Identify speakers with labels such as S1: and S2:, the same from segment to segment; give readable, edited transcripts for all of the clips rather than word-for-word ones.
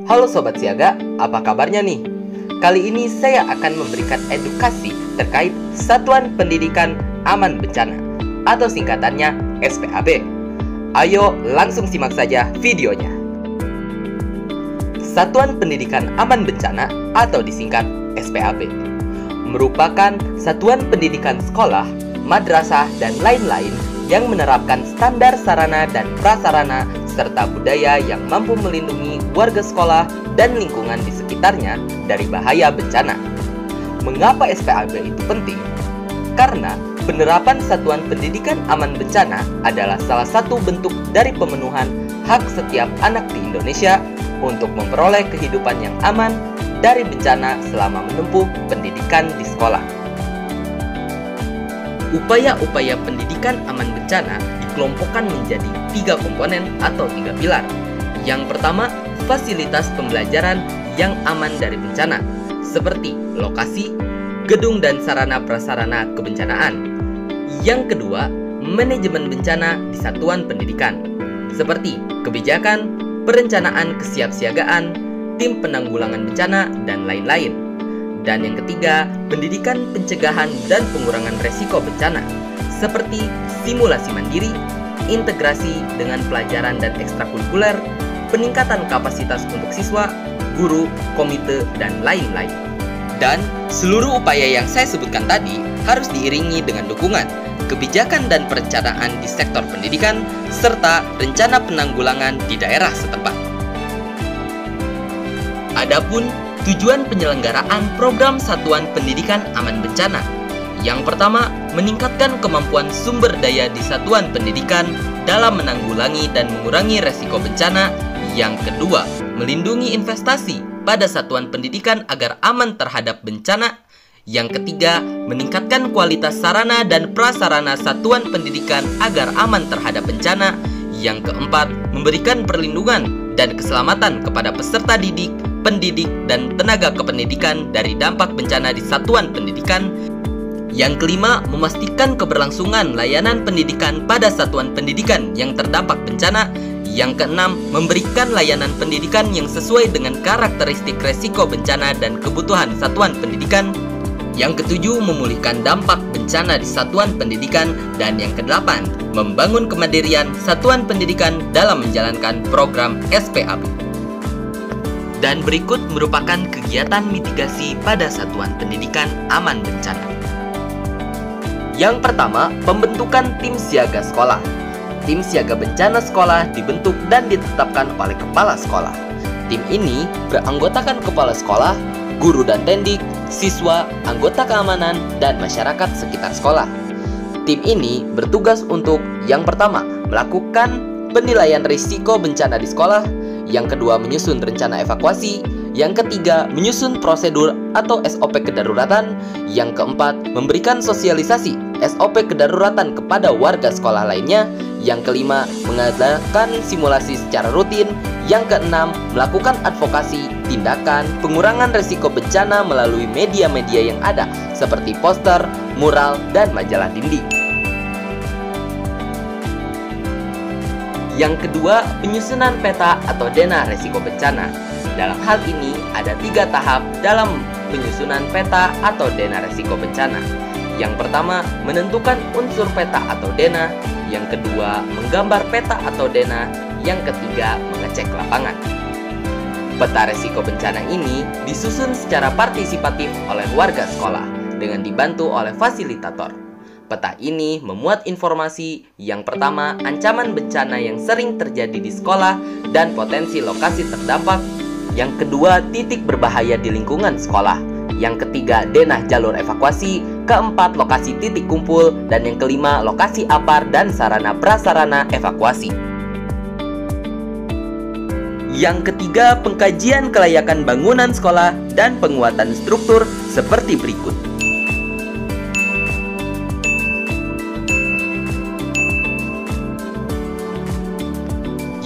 S1: Halo Sobat Siaga, apa kabarnya nih? Kali ini saya akan memberikan edukasi terkait Satuan Pendidikan Aman Bencana atau singkatannya SPAB. Ayo langsung simak saja videonya. Satuan Pendidikan Aman Bencana atau disingkat SPAB merupakan satuan pendidikan sekolah, madrasah, dan lain-lain yang menerapkan standar sarana dan prasarana serta budaya yang mampu melindungi warga sekolah dan lingkungan di sekitarnya dari bahaya bencana. Mengapa SPAB itu penting? Karena penerapan Satuan Pendidikan Aman Bencana adalah salah satu bentuk dari pemenuhan hak setiap anak di Indonesia untuk memperoleh kehidupan yang aman dari bencana selama menempuh pendidikan di sekolah. Upaya-upaya pendidikan aman bencana dikelompokkan menjadi 3 komponen atau 3 pilar. Yang pertama, fasilitas pembelajaran yang aman dari bencana, seperti lokasi, gedung dan sarana prasarana kebencanaan. Yang kedua, manajemen bencana di satuan pendidikan, seperti kebijakan, perencanaan kesiapsiagaan, tim penanggulangan bencana, dan lain-lain. Dan yang ketiga, pendidikan pencegahan dan pengurangan resiko bencana, seperti simulasi mandiri, integrasi dengan pelajaran dan ekstrakurikuler, peningkatan kapasitas untuk siswa, guru, komite, dan lain-lain. Dan seluruh upaya yang saya sebutkan tadi harus diiringi dengan dukungan, kebijakan dan perencanaan di sektor pendidikan, serta rencana penanggulangan di daerah setempat. Adapun tujuan penyelenggaraan program Satuan Pendidikan Aman Bencana. Yang pertama, meningkatkan kemampuan sumber daya di satuan pendidikan dalam menanggulangi dan mengurangi resiko bencana. Yang kedua, melindungi investasi pada satuan pendidikan agar aman terhadap bencana. Yang ketiga, meningkatkan kualitas sarana dan prasarana satuan pendidikan agar aman terhadap bencana. Yang keempat, memberikan perlindungan dan keselamatan kepada peserta didik, pendidik, dan tenaga kependidikan dari dampak bencana di satuan pendidikan. Yang kelima, memastikan keberlangsungan layanan pendidikan pada satuan pendidikan yang terdampak bencana. Yang keenam, memberikan layanan pendidikan yang sesuai dengan karakteristik resiko bencana dan kebutuhan satuan pendidikan. Yang ketujuh, memulihkan dampak bencana di satuan pendidikan. Dan yang kedelapan, membangun kemandirian satuan pendidikan dalam menjalankan program SPAB. Dan berikut merupakan kegiatan mitigasi pada Satuan Pendidikan Aman Bencana. Yang pertama, pembentukan tim siaga sekolah. Tim siaga bencana sekolah dibentuk dan ditetapkan oleh kepala sekolah. Tim ini beranggotakan kepala sekolah, guru dan tendik, siswa, anggota keamanan, dan masyarakat sekitar sekolah. Tim ini bertugas untuk yang pertama, melakukan penilaian risiko bencana di sekolah. Yang kedua, menyusun rencana evakuasi. Yang ketiga, menyusun prosedur atau SOP kedaruratan. Yang keempat, memberikan sosialisasi SOP kedaruratan kepada warga sekolah lainnya. Yang kelima, mengadakan simulasi secara rutin. Yang keenam, melakukan advokasi, tindakan, pengurangan risiko bencana melalui media-media yang ada, seperti poster, mural, dan majalah dinding. Yang kedua, penyusunan peta atau dena resiko bencana. Dalam hal ini, ada 3 tahap dalam penyusunan peta atau dena resiko bencana. Yang pertama, menentukan unsur peta atau dena. Yang kedua, menggambar peta atau dena. Yang ketiga, mengecek lapangan. Peta resiko bencana ini disusun secara partisipatif oleh warga sekolah dengan dibantu oleh fasilitator. Peta ini memuat informasi yang pertama, ancaman bencana yang sering terjadi di sekolah dan potensi lokasi terdampak. Yang kedua, titik berbahaya di lingkungan sekolah. Yang ketiga, denah jalur evakuasi. Keempat, lokasi titik kumpul. Dan yang kelima, lokasi APAR dan sarana prasarana evakuasi. Yang ketiga, pengkajian kelayakan bangunan sekolah dan penguatan struktur seperti berikut.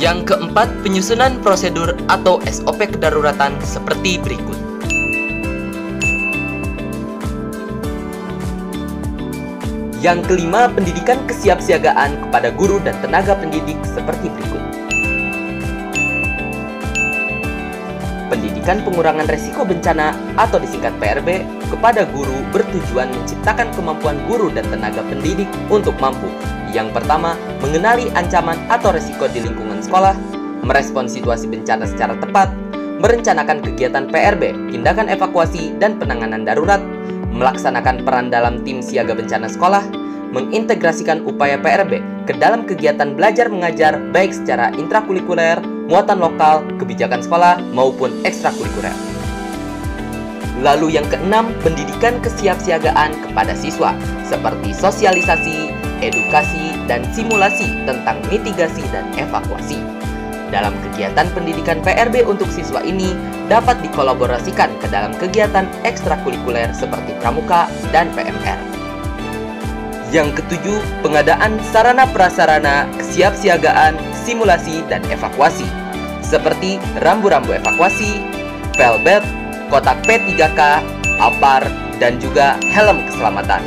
S1: Yang keempat, penyusunan prosedur atau SOP kedaruratan seperti berikut. Yang kelima, pendidikan kesiapsiagaan kepada guru dan tenaga pendidik seperti berikut. Pendidikan Pengurangan Resiko Bencana atau disingkat PRB kepada guru bertujuan menciptakan kemampuan guru dan tenaga pendidik untuk mampu. Yang pertama, mengenali ancaman atau resiko di lingkungan sekolah, merespons situasi bencana secara tepat, merencanakan kegiatan PRB, tindakan evakuasi dan penanganan darurat, melaksanakan peran dalam tim siaga bencana sekolah, mengintegrasikan upaya PRB ke dalam kegiatan belajar mengajar baik secara intrakurikuler, muatan lokal, kebijakan sekolah, maupun ekstrakurikuler. Lalu yang keenam, pendidikan kesiapsiagaan kepada siswa, seperti sosialisasi, edukasi, dan simulasi tentang mitigasi dan evakuasi. Dalam kegiatan pendidikan PRB untuk siswa ini dapat dikolaborasikan ke dalam kegiatan ekstrakurikuler seperti pramuka dan PMR. Yang ketujuh, pengadaan sarana prasarana kesiapsiagaan, simulasi, dan evakuasi, seperti rambu-rambu evakuasi, velvet, kotak P3K, APAR, dan juga helm keselamatan.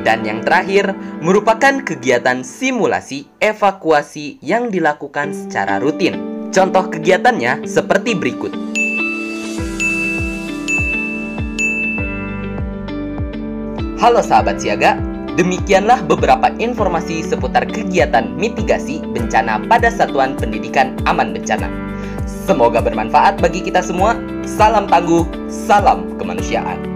S1: Dan yang terakhir, merupakan kegiatan simulasi evakuasi yang dilakukan secara rutin. Contoh kegiatannya seperti berikut. Halo sahabat siaga, demikianlah beberapa informasi seputar kegiatan mitigasi bencana pada Satuan Pendidikan Aman Bencana. Semoga bermanfaat bagi kita semua. Salam tangguh, salam kemanusiaan.